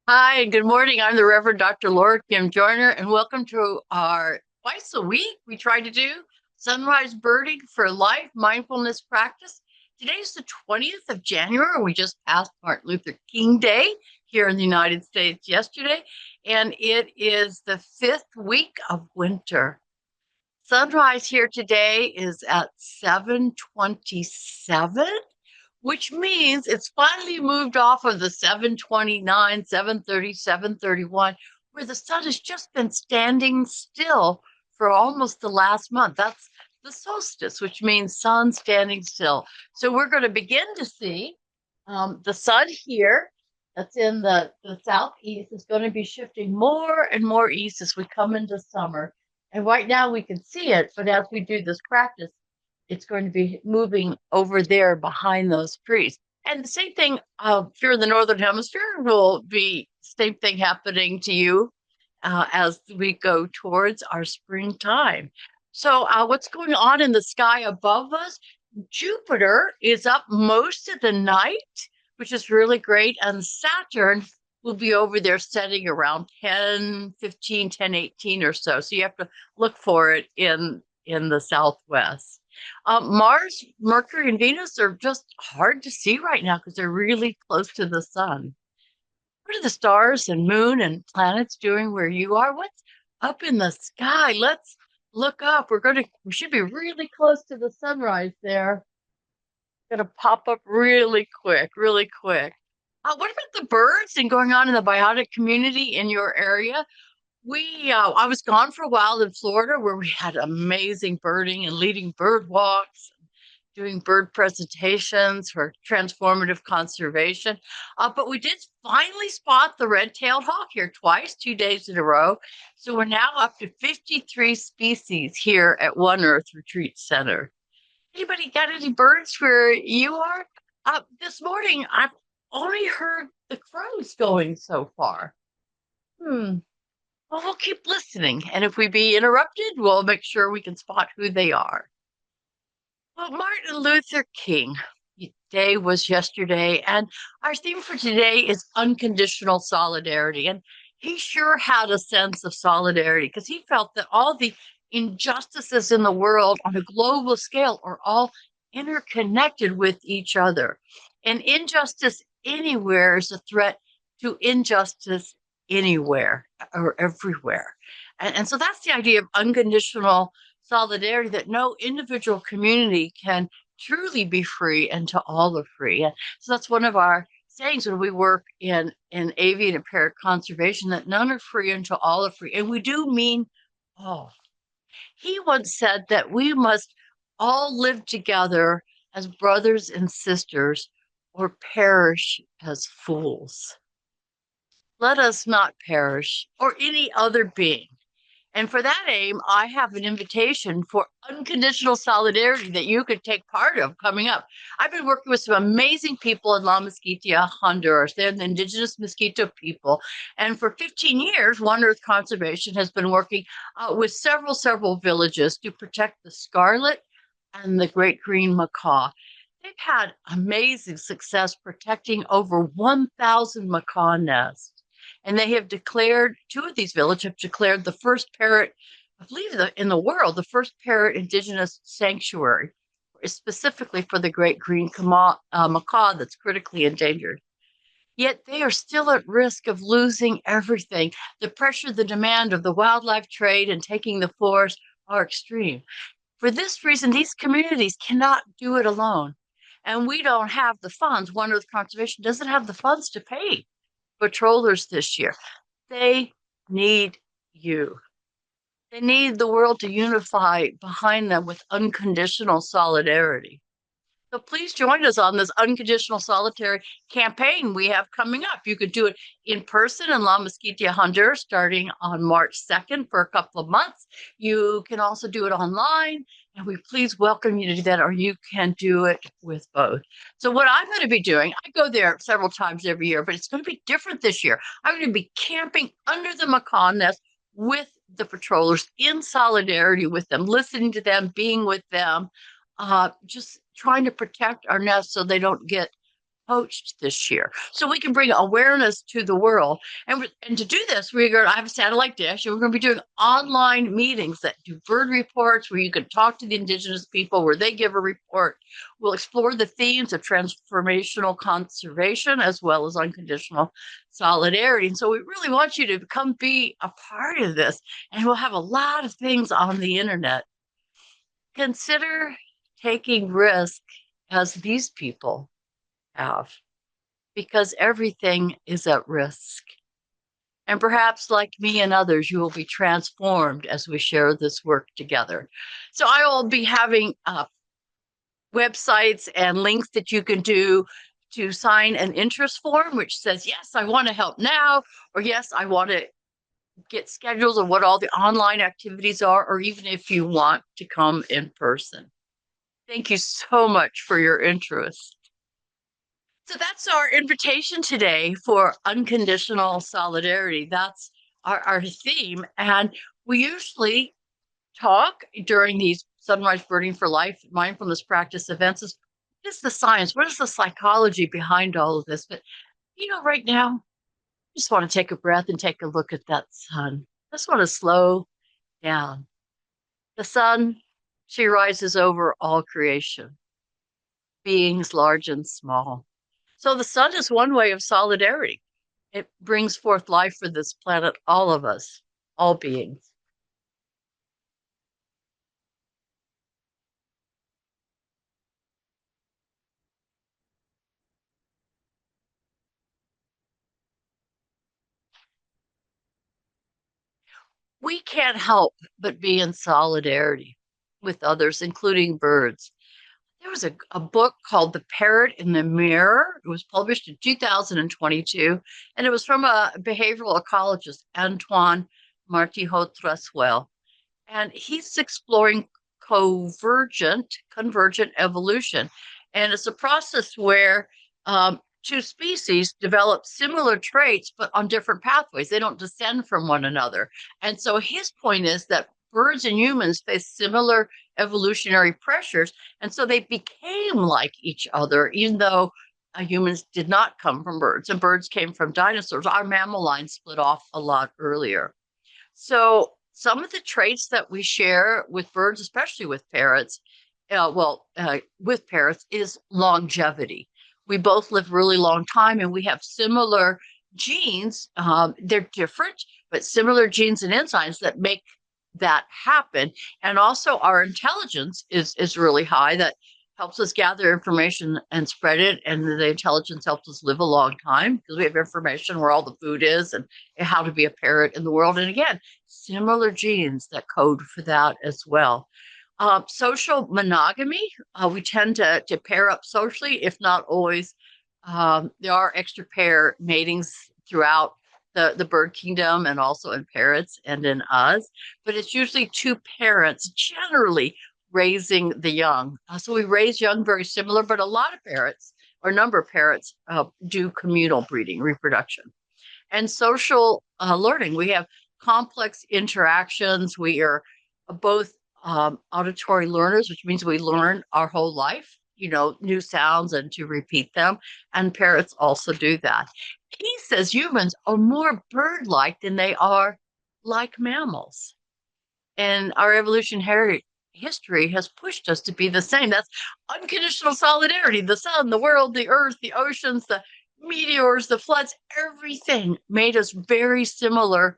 Hi, and good morning. I'm the Reverend Dr. Laura Kim Joyner, and welcome to our twice a week we try to do sunrise birding for life mindfulness practice. Today's the 20th of January. We just passed Martin Luther King Day here in the United States yesterday, and it is the fifth week of winter. Sunrise here today is at 7:27, which means it's finally moved off of the 7:29, 7:30, 7:31, where the sun has just been standing still for almost the last month. That's the solstice, which means sun standing still. So we're going to begin to see the sun here that's in the southeast is going to be shifting more and more east as we come into summer. And right now we can see it, but as we do this practice, it's going to be moving over there behind those trees. And the same thing, if you're in the northern hemisphere, will be same thing happening to you as we go towards our springtime. So, what's going on in the sky above us? Jupiter is up most of the night, which is really great, and Saturn will be over there setting around 10:15, 10:18 or so. So you have to look for it in the southwest. Mars, Mercury, and Venus are just hard to see right now because they're really close to the sun. What are the stars and moon and planets doing where you are? What's up in the sky? Let's look up. We should be really close to the sunrise there. Gonna pop up really quick, really quick. What about the birds and going on in the biotic community in your area? I was gone for a while in Florida where we had amazing birding and leading bird walks, doing bird presentations for transformative conservation. But we did finally spot the red-tailed hawk here twice, 2 days in a row. So we're now up to 53 species here at One Earth Retreat Center. Anybody got any birds where you are? This morning, I've only heard the crows going so far. Hmm. Well, we'll keep listening, and if we be interrupted, we'll make sure we can spot who they are. Well, Martin Luther King Day was yesterday, and our theme for today is unconditional solidarity. And he sure had a sense of solidarity because he felt that all the injustices in the world on a global scale are all interconnected with each other. And injustice anywhere is a threat to injustice anywhere or everywhere. And so that's the idea of unconditional solidarity, that no individual community can truly be free until all are free. And so that's one of our sayings when we work in avian and parrot conservation, that none are free until all are free. And we do mean all. He once said that we must all live together as brothers and sisters or perish as fools. Let us not perish or any other being. And for that aim, I have an invitation for unconditional solidarity that you could take part of coming up. I've been working with some amazing people in La Mosquitia, Honduras. They're the indigenous Mosquito people. And for 15 years, One Earth Conservation has been working with several villages to protect the scarlet and the great green macaw. They've had amazing success protecting over 1,000 macaw nests. And they have declared, two of these villages have declared the first parrot, I believe, in the world, the first parrot indigenous sanctuary, specifically for the great green macaw that's critically endangered. Yet they are still at risk of losing everything. The pressure, the demand of the wildlife trade and taking the forest are extreme. For this reason, these communities cannot do it alone. And we don't have the funds. One Earth Conservation doesn't have the funds to pay patrollers this year. They need you. They need the world to unify behind them with unconditional solidarity. So please join us on this unconditional solidarity campaign we have coming up. You could do it in person in La Mosquitia, Honduras, starting on March 2nd for a couple of months. You can also do it online, and we please welcome you to do that, or you can do it with both. So what I'm going to be doing, I go there several times every year, but it's going to be different this year. I'm going to be camping under the macaw nest with the patrollers in solidarity with them, listening to them, being with them, just trying to protect our nests so they don't get coached this year, so we can bring awareness to the world. And to do this, we're going to have a satellite dish, and we're going to be doing online meetings that do bird reports where you can talk to the indigenous people, where they give a report. We'll explore the themes of transformational conservation as well as unconditional solidarity. And so we really want you to come be a part of this. And we'll have a lot of things on the internet. Consider taking risk as these people have, because everything is at risk. And perhaps, like me and others, you will be transformed as we share this work together. So I will be having websites and links that you can do to sign an interest form, which says, yes, I want to help now, or yes, I want to get schedules of what all the online activities are, or even if you want to come in person. Thank you so much for your interest. So that's our invitation today for unconditional solidarity. That's our theme. And we usually talk during these Sunrise Birding for Life mindfulness practice events is, what is the science? What is the psychology behind all of this? But, right now, I just want to take a breath and take a look at that sun. I just want to slow down. The sun, she rises over all creation, beings large and small. So the sun is one way of solidarity. It brings forth life for this planet, all of us, all beings. We can't help but be in solidarity with others, including birds. There was a book called The Parrot in the Mirror. It was published in 2022, and it was from a behavioral ecologist, Antoine Martineau-Tresswell. And he's exploring convergent evolution. And it's a process where two species develop similar traits, but on different pathways. They don't descend from one another. And so his point is that birds and humans face similar evolutionary pressures. And so they became like each other, even though humans did not come from birds, and birds came from dinosaurs. Our mammal line split off a lot earlier. So some of the traits that we share with birds, especially with parrots, with parrots, is longevity. We both live really long time, and we have similar genes. They're different, but similar genes and enzymes that make that happen. And also, our intelligence is really high. That helps us gather information and spread it. And the intelligence helps us live a long time because we have information where all the food is and how to be a parrot in the world. And again, similar genes that code for that as well. Social monogamy, we tend to pair up socially, if not always. There are extra pair matings throughout the bird kingdom and also in parrots and in us, but it's usually two parents generally raising the young. So we raise young very similar, but a lot of parrots, or a number of parrots, do communal breeding, reproduction. And social learning. We have complex interactions. We are both auditory learners, which means we learn our whole life, new sounds and to repeat them. And parrots also do that. He says humans are more bird-like than they are like mammals. And our evolutionary history has pushed us to be the same. That's unconditional solidarity. The sun, the world, the earth, the oceans, the meteors, the floods, everything made us very similar,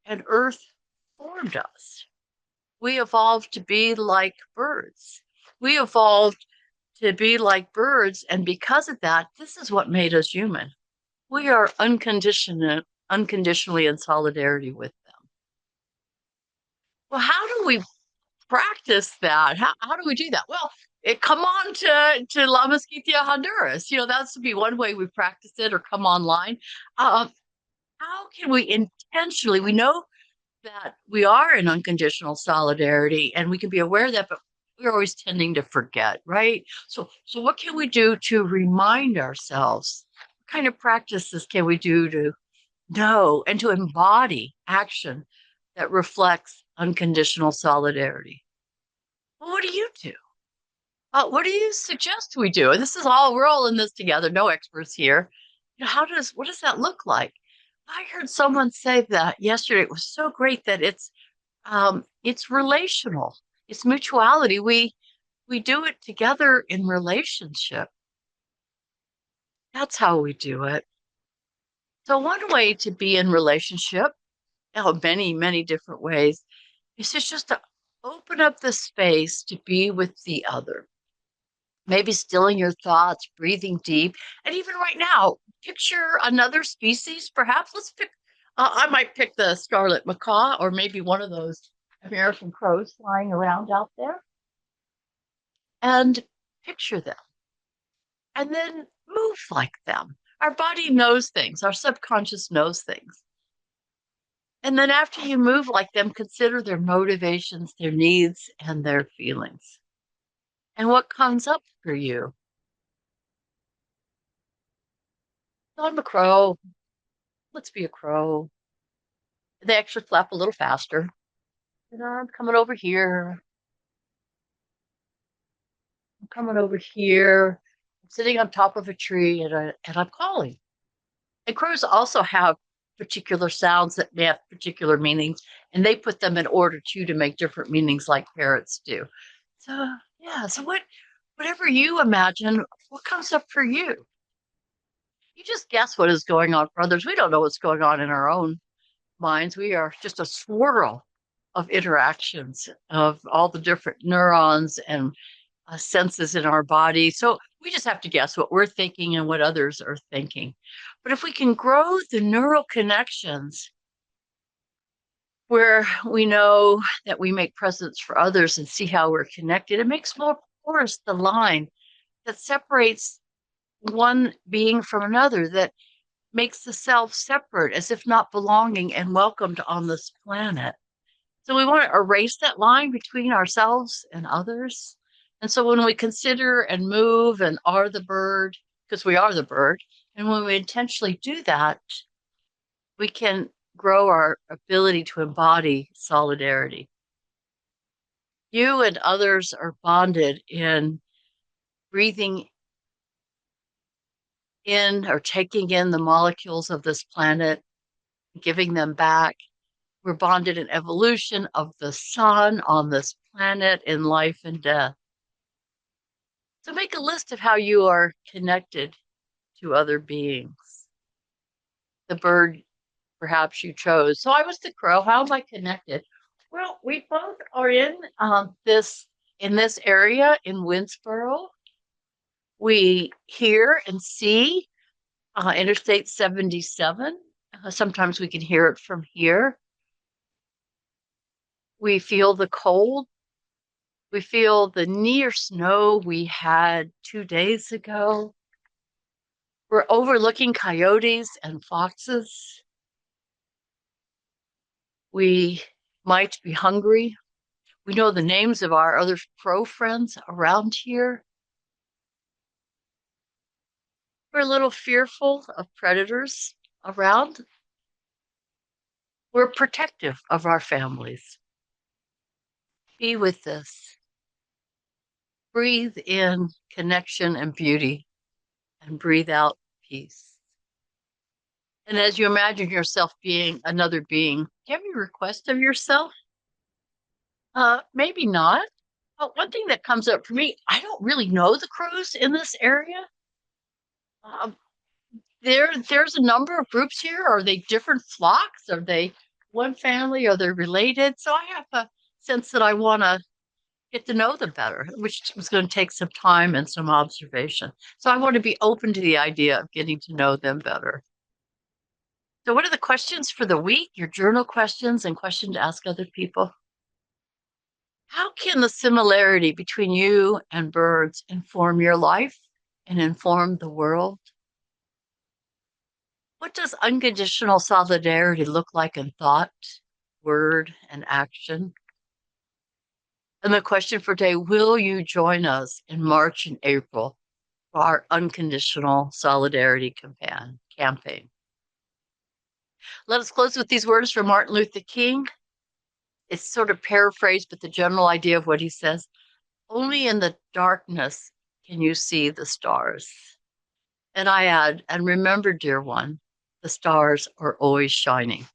and earth formed us. We evolved to be like birds. We evolved to be like birds, and because of that, this is what made us human. We are unconditionally in solidarity with them. Well, how do we practice that? How do we do that? Well, come on to La Mesquita, Honduras. That's to be one way we practice it, or come online. How can we intentionally? We know that we are in unconditional solidarity, and we can be aware of that, but we're always tending to forget, right? So what can we do to remind ourselves? What kind of practices can we do to know and to embody action that reflects unconditional solidarity? Well, what do you do? What do you suggest we do? And this is all, we're all in this together, no experts here. What does that look like? I heard someone say that yesterday. It was so great that it's relational. It's mutuality. We do it together in relationship. That's how we do it. So one way to be in relationship, many, many different ways, is just to open up the space to be with the other. Maybe stilling your thoughts, breathing deep, and even right now, picture another species. Perhaps let's pick. I might pick the scarlet macaw, or maybe one of those American crows flying around out there, and picture them, and then move like them. Our body knows things. Our subconscious knows things. And then after you move like them, consider their motivations, their needs, and their feelings. And what comes up for you? I'm a crow. Let's be a crow. They actually flap a little faster. And I'm coming over here. I'm coming over here. I'm sitting on top of a tree and I'm calling. And crows also have particular sounds that may have particular meanings, and they put them in order too to make different meanings like parrots do. So yeah, whatever you imagine, what comes up for you? You just guess what is going on for others. We don't know what's going on in our own minds. We are just a swirl of interactions of all the different neurons and senses in our body. So we just have to guess what we're thinking and what others are thinking. But if we can grow the neural connections where we know that we make presents for others and see how we're connected, it makes more porous the line that separates one being from another, that makes the self separate as if not belonging and welcomed on this planet. So we want to erase that line between ourselves and others. And so when we consider and move and are the bird, because we are the bird, and when we intentionally do that, we can grow our ability to embody solidarity. You and others are bonded in breathing in or taking in the molecules of this planet, giving them back. We're bonded in evolution of the sun on this planet in life and death. So make a list of how you are connected to other beings. The bird perhaps you chose. So I was the crow. How am I connected? Well, we both are in this area in Winsboro. We hear and see Interstate 77. Sometimes we can hear it from here. We feel the cold. We feel the near snow we had 2 days ago. We're overlooking coyotes and foxes. We might be hungry. We know the names of our other crow friends around here. We're a little fearful of predators around. We're protective of our families. Be with this. Breathe in connection and beauty, and breathe out peace. And as you imagine yourself being another being, do you have any request of yourself? Maybe not. But one thing that comes up for me, I don't really know the crows in this area. Um, there's a number of groups here. Are they different flocks? Are they one family? Are they related? So I have a sense that I want to get to know them better, which is going to take some time and some observation. So I want to be open to the idea of getting to know them better. So what are the questions for the week? Your journal questions and questions to ask other people. How can the similarity between you and birds inform your life and inform the world? What does unconditional solidarity look like in thought, word, and action? And the question for today, will you join us in March and April for our Unconditional Solidarity campaign? Let us close with these words from Martin Luther King. It's sort of paraphrased, but the general idea of what he says. Only in the darkness can you see the stars. And I add, and remember, dear one, the stars are always shining.